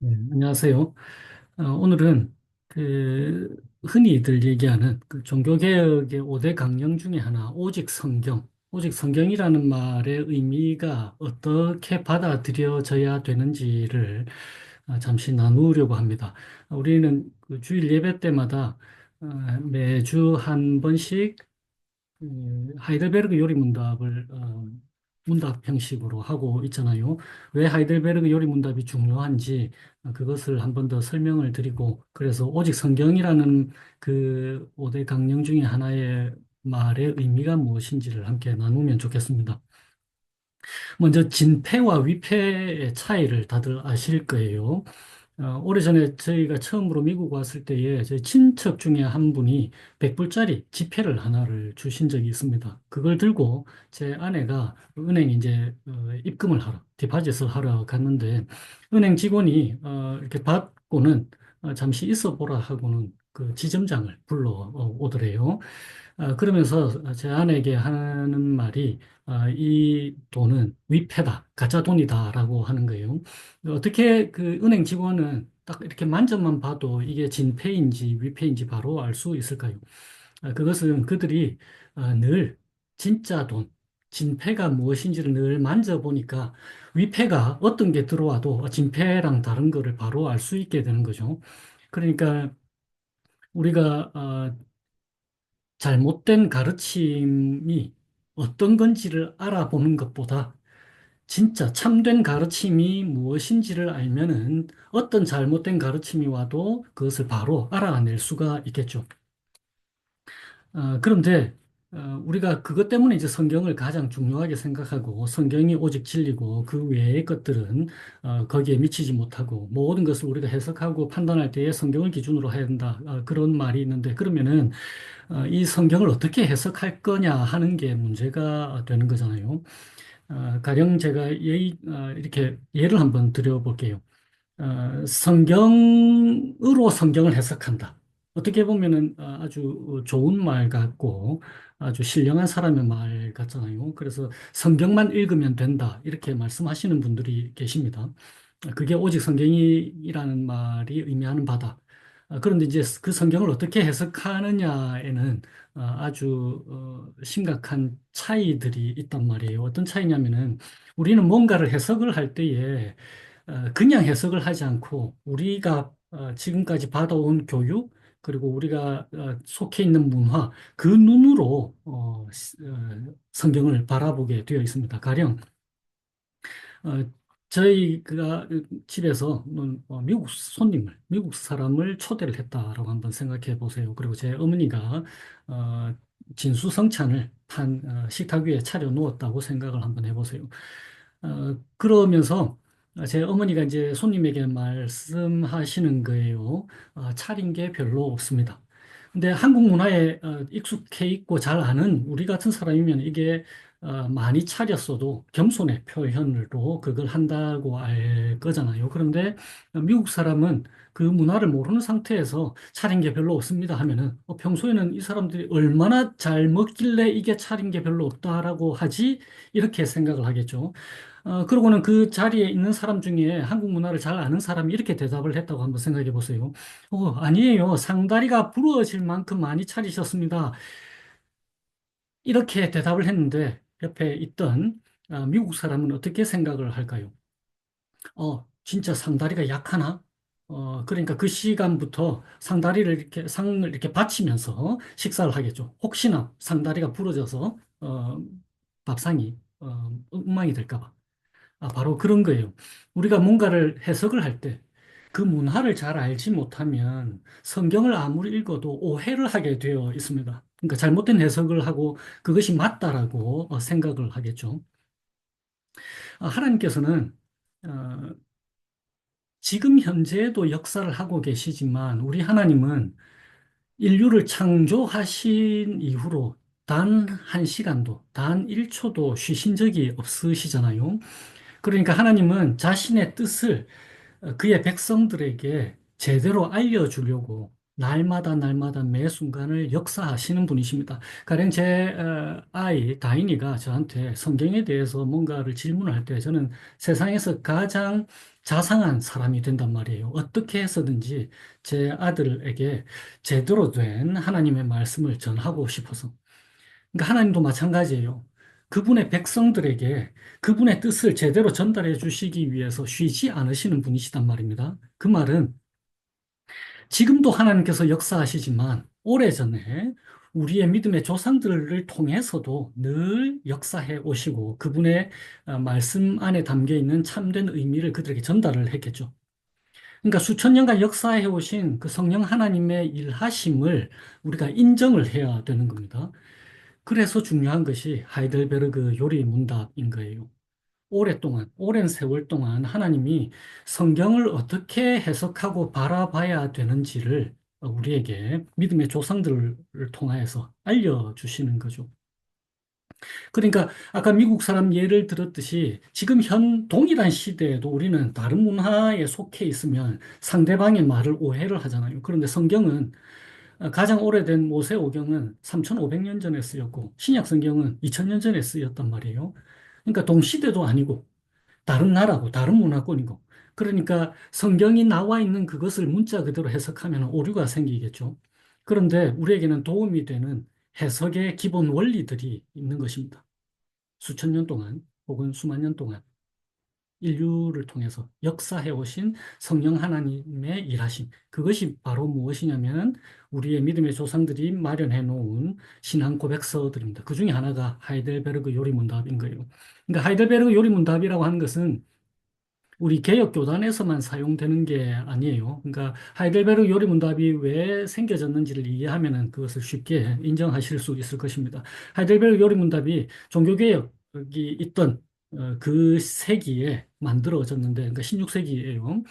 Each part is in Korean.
네, 안녕하세요. 오늘은 흔히들 얘기하는 그 종교개혁의 5대 강령 중에 하나, 오직 성경. 오직 성경이라는 말의 의미가 어떻게 받아들여져야 되는지를 잠시 나누려고 합니다. 우리는 그 주일 예배 때마다 매주 한 번씩 하이델베르그 요리문답을 문답 형식으로 하고 있잖아요. 왜 하이델베르그 요리문답이 중요한지 그것을 한 번 더 설명을 드리고, 그래서 오직 성경이라는 그 5대 강령 중에 하나의 말의 의미가 무엇인지를 함께 나누면 좋겠습니다. 먼저 진패와 위패의 차이를 다들 아실 거예요. 오래전에 저희가 처음으로 미국 왔을 때에 저희 친척 중에 한 분이 100불짜리 지폐를 하나를 주신 적이 있습니다. 그걸 들고 제 아내가 은행에 이제 입금을 하러, 디파짓을 하러 갔는데, 은행 직원이 이렇게 받고는 잠시 있어 보라 하고는 그 지점장을 불러 오더래요. 그러면서 제 아내에게 하는 말이, 이 돈은 위패다, 가짜 돈이다라고 하는 거예요. 어떻게 그 은행 직원은 딱 이렇게 만져만 봐도 이게 진패인지 위패인지 바로 알 수 있을까요? 그것은 그들이 늘 진짜 돈, 진패가 무엇인지를 늘 만져보니까 위패가 어떤 게 들어와도 진패랑 다른 거를 바로 알 수 있게 되는 거죠. 그러니까 우리가 잘못된 가르침이 어떤 건지를 알아보는 것보다 진짜 참된 가르침이 무엇인지를 알면은 어떤 잘못된 가르침이 와도 그것을 바로 알아낼 수가 있겠죠. 그런데 우리가 그것 때문에 이제 성경을 가장 중요하게 생각하고, 성경이 오직 진리고 그 외의 것들은 거기에 미치지 못하고, 모든 것을 우리가 해석하고 판단할 때에 성경을 기준으로 해야 된다, 그런 말이 있는데, 그러면은 이 성경을 어떻게 해석할 거냐 하는 게 문제가 되는 거잖아요. 가령 제가 이렇게 예를 한번 드려볼게요. 성경으로 성경을 해석한다. 어떻게 보면은 아주 좋은 말 같고 아주 신령한 사람의 말 같잖아요. 그래서 성경만 읽으면 된다, 이렇게 말씀하시는 분들이 계십니다. 그게 오직 성경이라는 말이 의미하는 바다. 그런데 이제 그 성경을 어떻게 해석하느냐에는 아주 심각한 차이들이 있단 말이에요. 어떤 차이냐면은, 우리는 뭔가를 해석을 할 때에 그냥 해석을 하지 않고 우리가 지금까지 받아온 교육, 그리고 우리가 속해 있는 문화, 그 눈으로 성경을 바라보게 되어 있습니다. 가령 어, 저희가 집에서 미국 손님을, 미국 사람을 초대를 했다라고 한번 생각해 보세요. 그리고 제 어머니가 어, 진수성찬을 식탁 위에 차려 놓았다고 생각을 한번 해보세요. 그러면서 제 어머니가 이제 손님에게 말씀하시는 거예요. 차린 게 별로 없습니다. 근데 한국 문화에 익숙해 있고 잘 아는 우리 같은 사람이면 이게 많이 차렸어도 겸손의 표현으로 그걸 한다고 알 거잖아요. 그런데 미국 사람은 그 문화를 모르는 상태에서 차린 게 별로 없습니다 하면은, 평소에는 이 사람들이 얼마나 잘 먹길래 이게 차린 게 별로 없다라고 하지, 이렇게 생각을 하겠죠. 그러고는 그 자리에 있는 사람 중에 한국 문화를 잘 아는 사람이 이렇게 대답을 했다고 한번 생각해 보세요. 아니에요. 상다리가 부러질 만큼 많이 차리셨습니다. 이렇게 대답을 했는데 옆에 있던 미국 사람은 어떻게 생각을 할까요? 진짜 상다리가 약하나? 그러니까 그 시간부터 상다리를 이렇게, 상을 이렇게 받치면서 식사를 하겠죠. 혹시나 상다리가 부러져서 밥상이 엉망이 될까 봐. 바로 그런 거예요. 우리가 뭔가를 해석을 할 때 그 문화를 잘 알지 못하면 성경을 아무리 읽어도 오해를 하게 되어 있습니다. 그러니까 잘못된 해석을 하고 그것이 맞다라고 생각을 하겠죠. 하나님께서는 어, 지금 현재에도 역사를 하고 계시지만, 우리 하나님은 인류를 창조하신 이후로 단 한 시간도, 단 1초도 쉬신 적이 없으시잖아요. 그러니까 하나님은 자신의 뜻을 그의 백성들에게 제대로 알려주려고 날마다 날마다 매 순간을 역사하시는 분이십니다. 가령 제 아이 다인이가 저한테 성경에 대해서 뭔가를 질문할 때 저는 세상에서 가장 자상한 사람이 된단 말이에요. 어떻게 해서든지 제 아들에게 제대로 된 하나님의 말씀을 전하고 싶어서. 그러니까 하나님도 마찬가지예요. 그분의 백성들에게 그분의 뜻을 제대로 전달해 주시기 위해서 쉬지 않으시는 분이시단 말입니다. 그 말은 지금도 하나님께서 역사하시지만 오래전에 우리의 믿음의 조상들을 통해서도 늘 역사해 오시고 그분의 말씀 안에 담겨 있는 참된 의미를 그들에게 전달을 했겠죠. 그러니까 수천 년간 역사해 오신 그 성령 하나님의 일하심을 우리가 인정을 해야 되는 겁니다. 그래서 중요한 것이 하이델베르그 요리 문답인 거예요. 오랫동안, 오랜 세월 동안 하나님이 성경을 어떻게 해석하고 바라봐야 되는지를 우리에게 믿음의 조상들을 통하여서 알려주시는 거죠. 그러니까 아까 미국 사람 예를 들었듯이 지금 현 동일한 시대에도 우리는 다른 문화에 속해 있으면 상대방의 말을 오해를 하잖아요. 그런데 성경은 가장 오래된 모세오경은 3,500년 전에 쓰였고 신약 성경은 2,000년 전에 쓰였단 말이에요. 그러니까 동시대도 아니고 다른 나라고 다른 문화권이고 그러니까 성경이 나와 있는 그것을 문자 그대로 해석하면 오류가 생기겠죠. 그런데 우리에게는 도움이 되는 해석의 기본 원리들이 있는 것입니다. 수천 년 동안 혹은 수만 년 동안 인류를 통해서 역사해 오신 성령 하나님의 일하심. 그것이 바로 무엇이냐면 우리의 믿음의 조상들이 마련해 놓은 신앙 고백서들입니다. 그 중에 하나가 하이델베르그 요리문답인 거예요. 그러니까 하이델베르그 요리문답이라고 하는 것은 우리 개혁 교단에서만 사용되는 게 아니에요. 그러니까 하이델베르그 요리문답이 왜 생겨졌는지를 이해하면은 그것을 쉽게 인정하실 수 있을 것입니다. 하이델베르그 요리문답이 종교개혁이 있던 그 세기에 만들어졌는데, 그러니까 16세기예요.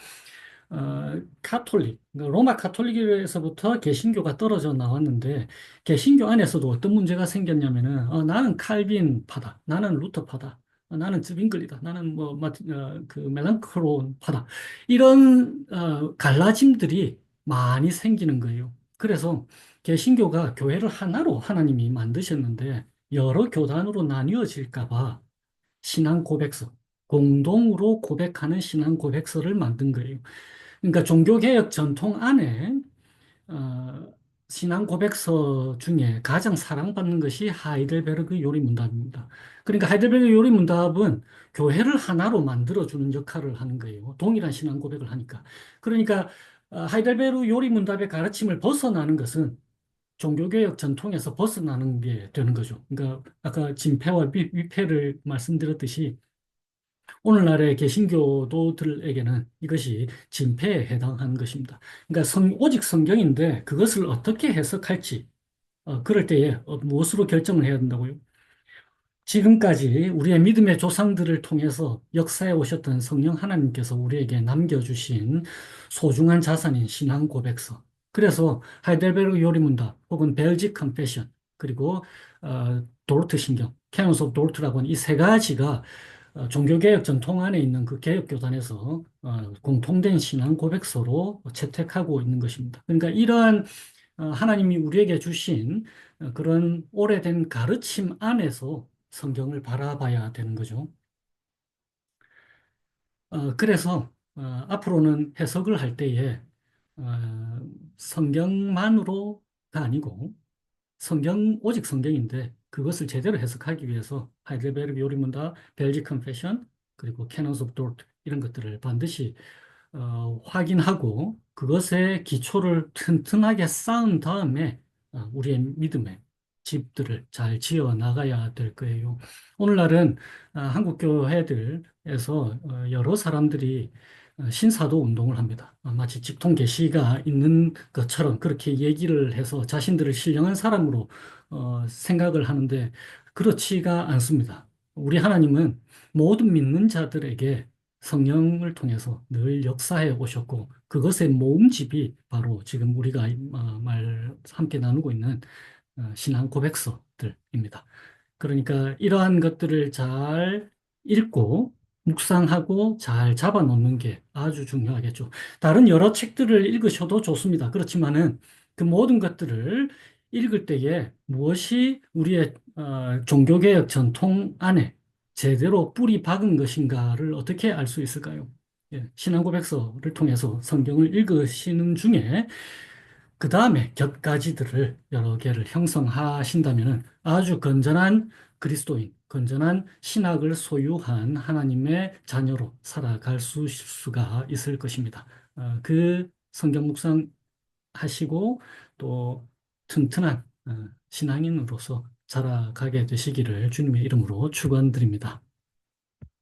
카톨릭, 그러니까 로마 카톨릭에서부터 개신교가 떨어져 나왔는데, 개신교 안에서도 어떤 문제가 생겼냐면은, 나는 칼빈파다, 나는 루터파다, 나는 즈빙글이다, 나는 그 멜랑크론파다. 이런, 갈라짐들이 많이 생기는 거예요. 그래서 개신교가 교회를 하나로 하나님이 만드셨는데, 여러 교단으로 나뉘어질까 봐 신앙 고백서, 공동으로 고백하는 신앙 고백서를 만든 거예요. 그러니까 종교개혁 전통 안에 어, 신앙 고백서 중에 가장 사랑받는 것이 하이델베르그 요리문답입니다. 그러니까 하이델베르그 요리문답은 교회를 하나로 만들어주는 역할을 하는 거예요. 동일한 신앙 고백을 하니까. 그러니까 하이델베르그 요리문답의 가르침을 벗어나는 것은 종교개혁 전통에서 벗어나는 게 되는 거죠. 그러니까 아까 진폐와 위폐를 말씀드렸듯이 오늘날의 개신교도들에게는 이것이 진폐에 해당하는 것입니다. 그러니까 오직 성경인데 그것을 어떻게 해석할지, 그럴 때에 무엇으로 결정을 해야 된다고요? 지금까지 우리의 믿음의 조상들을 통해서 역사해 오셨던 성령 하나님께서 우리에게 남겨주신 소중한 자산인 신앙 고백서. 그래서 하이델베르그 요리문답 혹은 벨직 컨페션 그리고 도르트 신경, 캐논스 오브 도르트라고 하는 이 세 가지가 종교개혁 전통 안에 있는 그 개혁교단에서 공통된 신앙 고백서로 채택하고 있는 것입니다. 그러니까 이러한 하나님이 우리에게 주신 그런 오래된 가르침 안에서 성경을 바라봐야 되는 거죠. 그래서 앞으로는 해석을 할 때에 어, 성경만으로가 아니고 오직 성경인데 그것을 제대로 해석하기 위해서 하이델베르그 요리문답, 벨직 컨페션, 그리고 캐논스 오브 도르트 이런 것들을 반드시 확인하고 그것의 기초를 튼튼하게 쌓은 다음에 우리의 믿음의 집들을 잘 지어 나가야 될 거예요. 오늘날은 한국 교회들에서 여러 사람들이 신사도 운동을 합니다. 마치 직통 계시가 있는 것처럼 그렇게 얘기를 해서 자신들을 신령한 사람으로 생각을 하는데 그렇지가 않습니다. 우리 하나님은 모든 믿는 자들에게 성령을 통해서 늘 역사해 오셨고 그것의 모음집이 바로 지금 우리가 함께 나누고 있는 신앙 고백서들입니다. 그러니까 이러한 것들을 잘 읽고 묵상하고 잘 잡아놓는 게 아주 중요하겠죠. 다른 여러 책들을 읽으셔도 좋습니다. 그렇지만은 그 모든 것들을 읽을 때에 무엇이 우리의 종교개혁 전통 안에 제대로 뿌리 박은 것인가를 어떻게 알 수 있을까요? 예, 신앙고백서를 통해서 성경을 읽으시는 중에 그 다음에 곁가지들을 여러 개를 형성하신다면 아주 건전한 그리스도인, 건전한 신학을 소유한 하나님의 자녀로 살아갈 수가 있을 것입니다. 그 성경 묵상하시고 또 튼튼한 신앙인으로서 자라가게 되시기를 주님의 이름으로 축원드립니다.